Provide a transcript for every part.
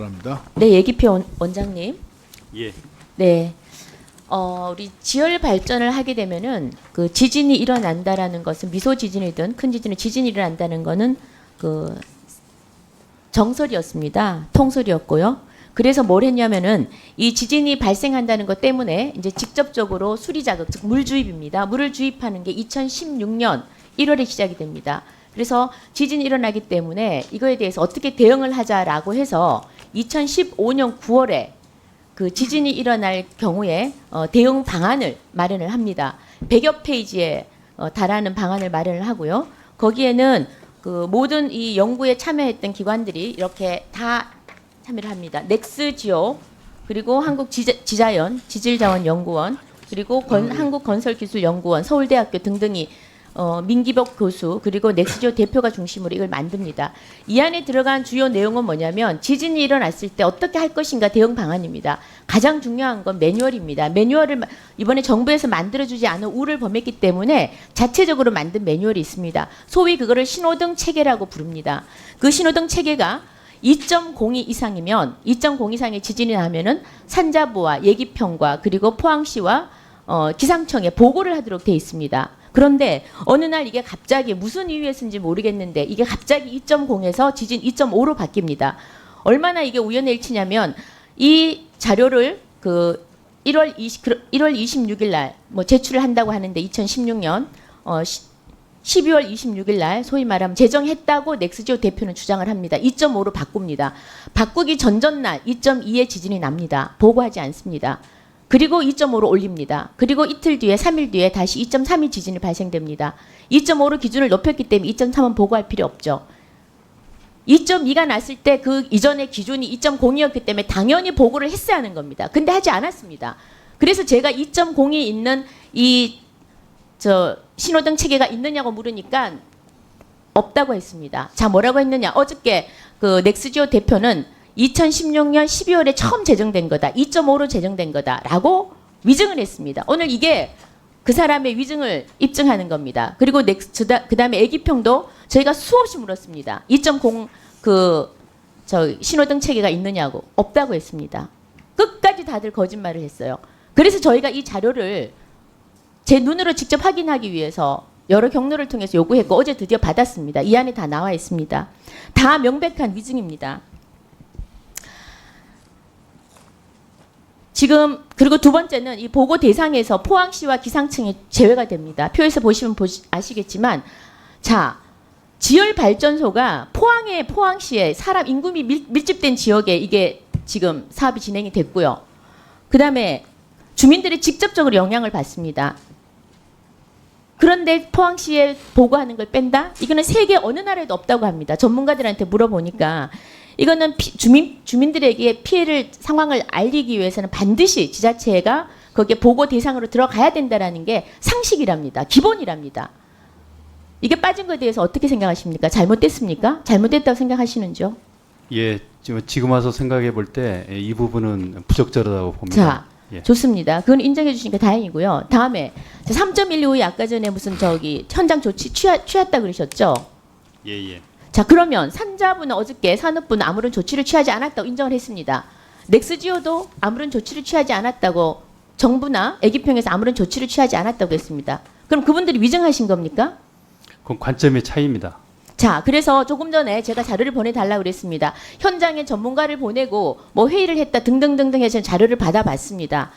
바랍니다. 네, 예기표 원장님. 예. 네. 우리 지열 발전을 하게 되면은 그 지진이 일어난다라는 것은 미소 지진이든 큰 지진이 일어난다는 거는 그 정설이었습니다. 통설이었고요. 그래서 뭘 했냐면은 이 지진이 발생한다는 것 때문에 이제 직접적으로 수리 자극, 즉 물 주입입니다. 물을 주입하는 게 2016년 1월에 시작이 됩니다. 그래서 지진이 일어나기 때문에 이거에 대해서 어떻게 대응을 하자라고 해서 2015년 9월에 그 지진이 일어날 경우에 대응 방안을 마련을 합니다. 100여 페이지에 달하는 방안을 마련을 하고요. 거기에는 그 모든 이 연구에 참여했던 기관들이 이렇게 다 참여를 합니다. 넥스지오, 그리고 한국지자연, 지질자원연구원, 그리고 한국건설기술연구원, 서울대학교 등등이 민기복 교수 그리고 넥스지오 대표가 중심으로 이걸 만듭니다. 이 안에 들어간 주요 내용은 뭐냐면 지진이 일어났을 때 어떻게 할 것인가 대응 방안입니다. 가장 중요한 건 매뉴얼입니다. 매뉴얼을 이번에 정부에서 만들어주지 않은 우를 범했기 때문에 자체적으로 만든 매뉴얼이 있습니다. 소위 그거를 신호등 체계라고 부릅니다. 그 신호등 체계가 2.02 이상이면 2.0 이상의 지진이 나면은 산자부와 예기평과 그리고 포항시와 기상청에 보고를 하도록 돼 있습니다. 그런데 어느 날 이게 갑자기 무슨 이유에서인지 모르겠는데 이게 갑자기 2.0에서 지진 2.5로 바뀝니다. 얼마나 이게 우연의 일치냐면 이 자료를 그 1월 26일 날 뭐 제출을 한다고 하는데 2016년 12월 26일 날 소위 말하면 제정했다고 넥스지오 대표는 주장을 합니다. 2.5로 바꿉니다. 바꾸기 전전날 2.2의 지진이 납니다. 보고하지 않습니다. 그리고 2.5로 올립니다. 그리고 이틀 뒤에 3일 뒤에 다시 2.3이 지진이 발생됩니다. 2.5로 기준을 높였기 때문에 2.3은 보고할 필요 없죠. 2.2가 났을 때 그 이전의 기준이 2.0이었기 때문에 당연히 보고를 했어야 하는 겁니다. 근데 하지 않았습니다. 그래서 제가 2.0이 있는 이 신호등 체계가 있느냐고 물으니까 없다고 했습니다. 자, 뭐라고 했느냐? 어저께 그 넥스지오 대표는 2016년 12월에 처음 제정된 거다. 2.5로 제정된 거다라고 위증을 했습니다. 오늘 이게 그 사람의 위증을 입증하는 겁니다. 그리고 그다음에 애기평도 저희가 수없이 물었습니다. 2.0 신호등 체계가 있느냐고 없다고 했습니다. 끝까지 다들 거짓말을 했어요. 그래서 저희가 이 자료를 제 눈으로 직접 확인하기 위해서 여러 경로를 통해서 요구했고 어제 드디어 받았습니다. 이 안에 다 나와 있습니다. 다 명백한 위증입니다. 지금 그리고 두 번째는 이 보고 대상에서 포항시와 기상청이 제외가 됩니다. 표에서 보시면 아시겠지만 자 지열 발전소가 포항시에 사람 인구미 밀집된 지역에 이게 지금 사업이 진행이 됐고요. 그다음에 주민들이 직접적으로 영향을 받습니다. 그런데 포항시에 보고하는 걸 뺀다? 이거는 세계 어느 나라에도 없다고 합니다. 전문가들한테 물어보니까 이거는 주민들에게 피해를 상황을 알리기 위해서는 반드시 지자체가 거기에 보고 대상으로 들어가야 된다라는 게 상식이랍니다. 기본이랍니다. 이게 빠진 것에 대해서 어떻게 생각하십니까? 잘못됐습니까? 잘못됐다고 생각하시는지요? 예, 지금 와서 생각해 볼 때 이 부분은 부적절하다고 봅니다. 자, 예. 좋습니다. 그건 인정해 주시니까 다행이고요. 다음에 3.15에 아까 전에 무슨 현장 조치 취했다 그러셨죠? 예, 예. 자, 그러면 산자부는 어저께 산업부는 아무런 조치를 취하지 않았다고 인정을 했습니다. 넥스지오도 아무런 조치를 취하지 않았다고 정부나 애기평에서 아무런 조치를 취하지 않았다고 했습니다. 그럼 그분들이 위증하신 겁니까? 그건 관점의 차이입니다. 자, 그래서 조금 전에 제가 자료를 보내달라고 그랬습니다. 현장에 전문가를 보내고 뭐 회의를 했다 등등등등 해서 자료를 받아봤습니다.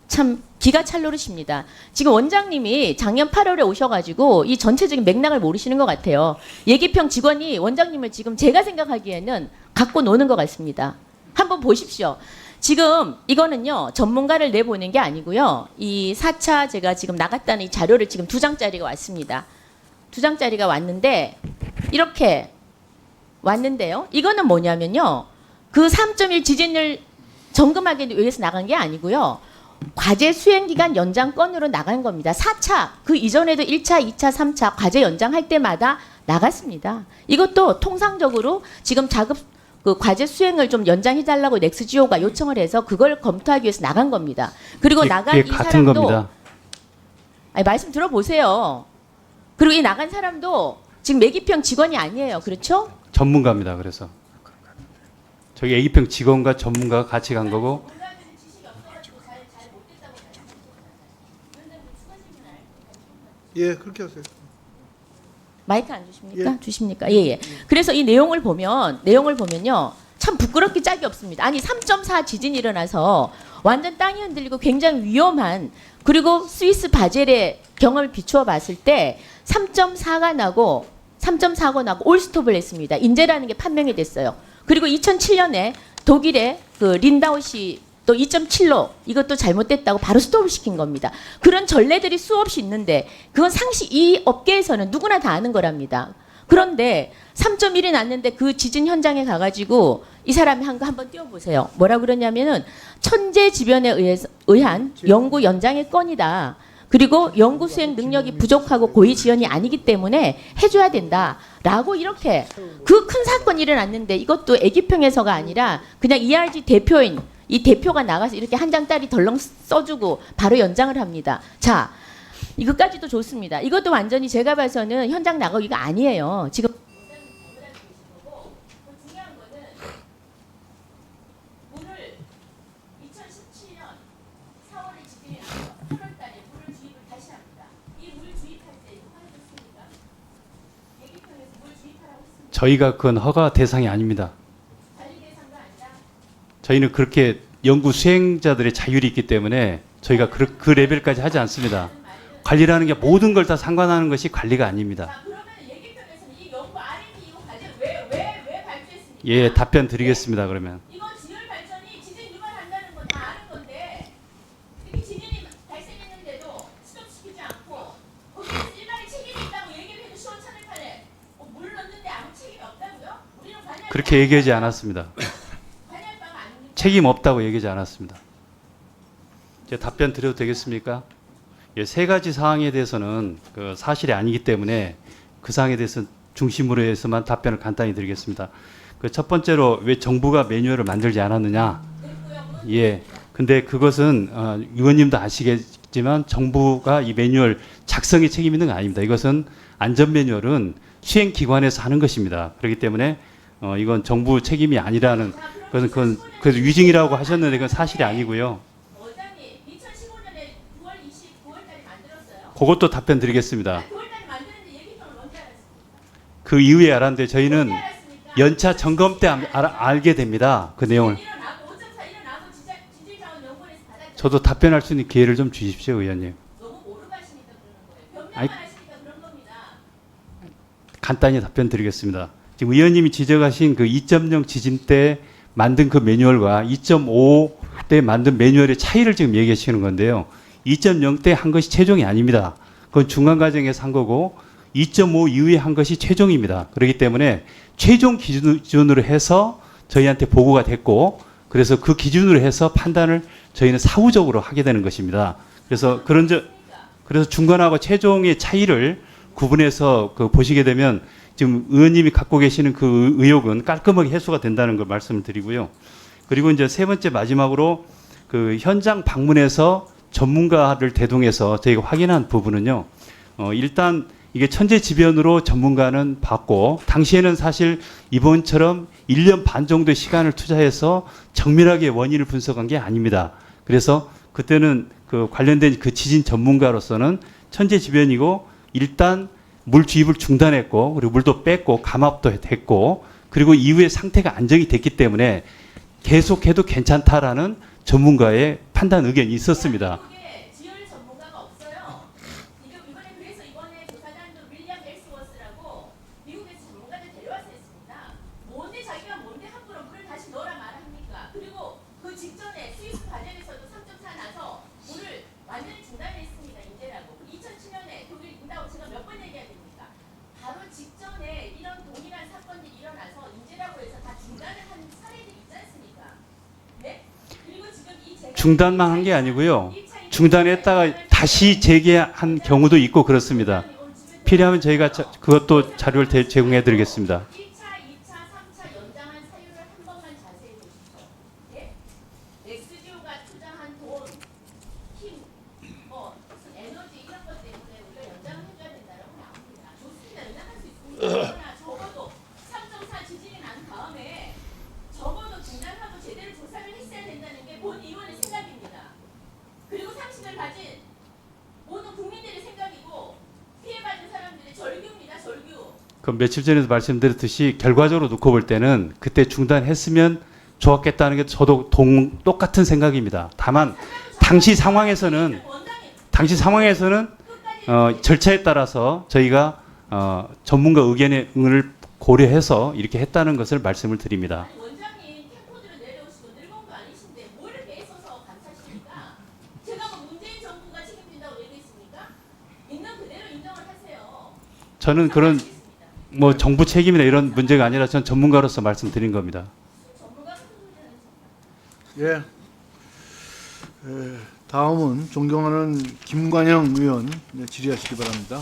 참 기가 찰노릇입니다. 지금 원장님이 작년 8월에 오셔가지고 이 전체적인 맥락을 모르시는 것 같아요. 예기평 직원이 원장님을 지금 제가 생각하기에는 갖고 노는 것 같습니다. 한번 보십시오. 지금 이거는요 전문가를 내보낸 게 아니고요. 이 4차 제가 지금 나갔다는 이 자료를 지금 2장짜리가 왔습니다. 2장짜리가 왔는데 이렇게 왔는데요. 이거는 뭐냐면요. 그 3.1 지진을 점검하기 위해서 나간 게 아니고요. 과제 수행기간 연장 건으로 나간 겁니다. 4차, 그 이전에도 1차, 2차, 3차 과제 연장할 때마다 나갔습니다. 이것도 통상적으로 지금 그 과제 수행을 좀 연장해달라고 넥스지오가 요청을 해서 그걸 검토하기 위해서 나간 겁니다. 그리고 나간 이 같은 사람도 겁니다. 아니, 말씀 들어보세요. 그리고 이 나간 사람도 지금 매기평 직원이 아니에요. 그렇죠? 전문가입니다. 그래서 저희 A평 직원과 전문가가 같이 간 거고 예, 그렇게 하세요. 마이크 안 주십니까? 주십니까? 예, 예. 그래서 이 내용을 보면요. 참 부끄럽기 짝이 없습니다. 아니 3.4 지진이 일어나서 완전 땅이 흔들리고 굉장히 위험한, 그리고 스위스 바젤의 경험을 비추어 봤을 때 3.4가 나고 올스톱을 했습니다. 인재라는 게 판명이 됐어요. 그리고 2007년에 독일의 그 린다우시 또 2.7로 이것도 잘못됐다고 바로 스톱을 시킨 겁니다. 그런 전례들이 수없이 있는데 그건 이 업계에서는 누구나 다 아는 거랍니다. 그런데 3.1이 났는데 그 지진 현장에 가가지고 이 사람이 한 거 한번 띄워보세요. 뭐라 그러냐면은 천재지변에 의한 연구 연장의 건이다. 그리고 연구 수행 능력이 부족하고 고위 지연이 아니기 때문에 해줘야 된다라고 이렇게 그 큰 사건이 일어났는데 이것도 애기평에서가 아니라 그냥 ERG 대표인 이 대표가 나가서 이렇게 한 장짜리 덜렁 써주고 바로 연장을 합니다. 자, 이것까지도 좋습니다. 이것도 완전히 제가 봐서는 현장 나가기가 아니에요. 지금 저희가 그건 허가 대상이 아닙니다. 저희는 그렇게 연구 수행자들의 자율이 있기 때문에 저희가 그 레벨까지 하지 않습니다. 관리라는 게 모든 걸 다 상관하는 것이 관리가 아닙니다. 자, 그러면 예기평에서는 이 연구 R&D 이거 과제 왜 발표했습니까? 예, 답변 드리겠습니다. 그러면 이건 지열 발전이 지진 유발한다는 건 다 아는 건데 이렇게 지진이 발생했는데도 스톱시키지 않고 거기에서 일반의 책임이 있다고 얘기를 해도 시원찮을까네. 물 넣는데 아무 책임이 없다고요? 우리는 관여할 그렇게 얘기하지 않았습니다. 바가 아닙니까? 책임 없다고 얘기하지 않았습니다. 이제 답변 드려도 되겠습니까? 예, 세 가지 사항에 대해서는 그 사실이 아니기 때문에 그 사항에 대해서 중심으로 해서만 답변을 간단히 드리겠습니다. 그 첫 번째로 왜 정부가 매뉴얼을 만들지 않았느냐? 예. 근데 그것은 의원님도 아시겠지만 정부가 이 매뉴얼 작성에 책임 있는 거 아닙니다. 이것은 안전 매뉴얼은 수행 기관에서 하는 것입니다. 그렇기 때문에 이건 정부 책임이 아니라는 그건 그래서 위증이라고 하셨는데 그건 사실이 아니고요. 원장님 2015년에 9월 29일까지 만들었어요. 그것도 답변 드리겠습니다. 9월까지 만드는데 예기평을 언제 알았습니까? 그 이후에 알았는데 저희는 언제 알았습니까? 연차 점검 때 알게 됩니다. 그 내용을. 일어나고 5.4 일어나고 지질자원연구원에서 받았죠. 저도 답변할 수 있는 기회를 좀 주십시오, 의원님. 너무 모르고 하시니까 그러는 거예요. 아이, 변명만 하시니까 그런 겁니다. 간단히 답변 드리겠습니다. 지금 의원님이 지적하신 그 2.0 지진 때 만든 그 매뉴얼과 2.5 때 만든 매뉴얼의 차이를 지금 얘기하시는 건데요. 2.0 때 한 것이 최종이 아닙니다. 그건 중간 과정에서 한 거고 2.5 이후에 한 것이 최종입니다. 그렇기 때문에 최종 기준으로 해서 저희한테 보고가 됐고 그래서 그 기준으로 해서 판단을 저희는 사후적으로 하게 되는 것입니다. 그래서 그래서 중간하고 최종의 차이를 구분해서 그 보시게 되면 지금 의원님이 갖고 계시는 그 의혹은 깔끔하게 해소가 된다는 걸 말씀을 드리고요. 그리고 이제 세 번째 마지막으로 그 현장 방문해서 전문가를 대동해서 저희가 확인한 부분은요. 일단 이게 천재지변으로 전문가는 받고 당시에는 사실 이번처럼 1년 반 정도의 시간을 투자해서 정밀하게 원인을 분석한 게 아닙니다. 그래서 그때는 그 관련된 그 지진 전문가로서는 천재지변이고 일단 물 주입을 중단했고 그리고 물도 뺐고 감압도 했고 그리고 이후에 상태가 안정이 됐기 때문에 계속해도 괜찮다라는 전문가의 판단 의견이 있었습니다. 미국에 지열 전문가가 없어요. 이번에 그래서 이번에 조사단도 윌리엄 엑스워스라고 미국에서 전문가들 데려와서 했습니다. 뭔데 자기가 뭔데 함부로 물을 다시 넣으라 말합니까? 그리고 그 직전에 스위스 바젤에서도 3.4 나서 물을 완전히 중단했습니다. 인재라고. 2007년에 독일 인다고 제가 몇 번 얘기해야 됩니까? 바로 직전에 이런 동일한 사건이 일어나서 인재라고 해서 다 중단을 한 사례들이 있지 않습니까? 네? 그리고 지금 이 중단만 한 게 아니고요. 중단했다가 다시 재개한 경우도 있고 그렇습니다. 필요하면 저희가 그것도 자료를 제공해 드리겠습니다. 1차, 2차, 3차 연장한 사유를 한 번만 자세히 보십시오. 예? 엑스지오가 투자한 돈, 힘, 무슨 에너지 이런 것 때문에 우리가 연장을 해줘야 된다고 나옵니다. 좋습니다. 연장할 수 있습니다. 그러나 적어도 3.4 지진이 난 다음에 적어도 그 며칠 전에도 말씀드렸듯이 결과적으로 놓고 볼 때는 그때 중단했으면 좋았겠다는 게 저도 똑같은 생각입니다. 다만 당시 상황에서는 절차에 따라서 저희가 전문가 의견을 고려해서 이렇게 했다는 것을 말씀을 드립니다. 원장님 캠코드를 내려오시고 늙은 거 아니신데 뭘 이렇게 애써서 감사하십니까? 제가 뭐 문재인 정부가 책임진다고 얘기했습니까? 있는 그대로 인정을 하세요. 저는 그런 뭐 정부 책임이나 이런 문제가 아니라 전 전문가로서 말씀드린 겁니다. 예. 다음은 존경하는 김관영 의원 질의하시기 바랍니다.